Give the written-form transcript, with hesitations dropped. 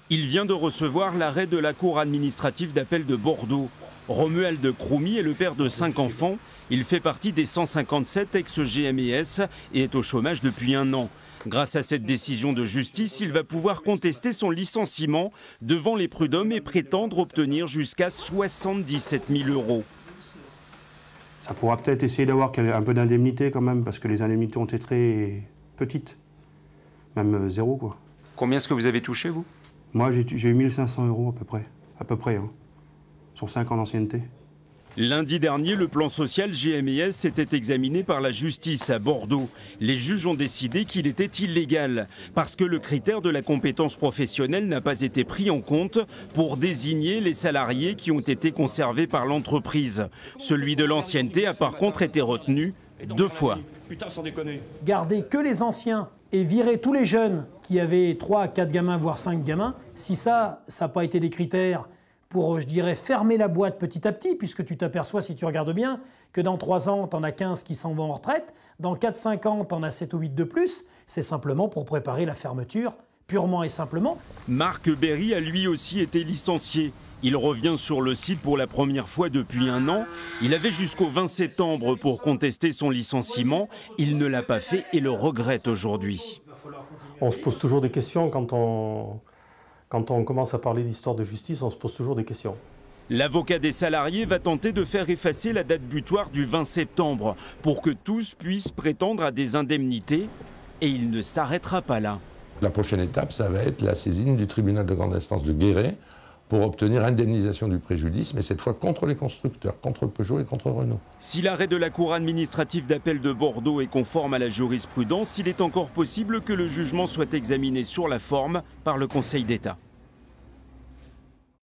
Il vient de recevoir l'arrêt de la Cour administrative d'appel de Bordeaux. Romuald Kroumy est le père de 5 enfants. Il fait partie des 157 ex-GMES et est au chômage depuis 1 an. Grâce à cette décision de justice, il va pouvoir contester son licenciement devant les prud'hommes et prétendre obtenir jusqu'à 77 000 €. Ça pourra peut-être essayer d'avoir un peu d'indemnité quand même, parce que les indemnités ont été très petites. Même 0, quoi. Combien est-ce que vous avez touché, vous? Moi, j'ai eu 1 500 € à peu près, hein, sur 5 ans d'ancienneté. Lundi dernier, le plan social GMES était examiné par la justice à Bordeaux. Les juges ont décidé qu'il était illégal parce que le critère de la compétence professionnelle n'a pas été pris en compte pour désigner les salariés qui ont été conservés par l'entreprise. Celui de l'ancienneté a par contre été retenu 2 fois. Putain, sans déconner. Garder que les anciens et virer tous les jeunes qui avaient 3 à 4 gamins, voire 5 gamins, si ça n'a pas été des critères pour, je dirais, fermer la boîte petit à petit, puisque tu t'aperçois, si tu regardes bien, que dans 3 ans, tu en as 15 qui s'en vont en retraite, dans 4-5 ans, tu en as 7 ou 8 de plus, c'est simplement pour préparer la fermeture, purement et simplement. Marc Berry a lui aussi été licencié. Il revient sur le site pour la première fois depuis 1 an. Il avait jusqu'au 20 septembre pour contester son licenciement. Il ne l'a pas fait et le regrette aujourd'hui. On se pose toujours des questions quand on commence à parler d'histoire de justice, on se pose toujours des questions. L'avocat des salariés va tenter de faire effacer la date butoir du 20 septembre pour que tous puissent prétendre à des indemnités. Et il ne s'arrêtera pas là. La prochaine étape, ça va être la saisine du tribunal de grande instance de Guéret pour obtenir indemnisation du préjudice, mais cette fois contre les constructeurs, contre Peugeot et contre Renault. Si l'arrêt de la Cour administrative d'appel de Bordeaux est conforme à la jurisprudence, il est encore possible que le jugement soit examiné sur la forme par le Conseil d'État.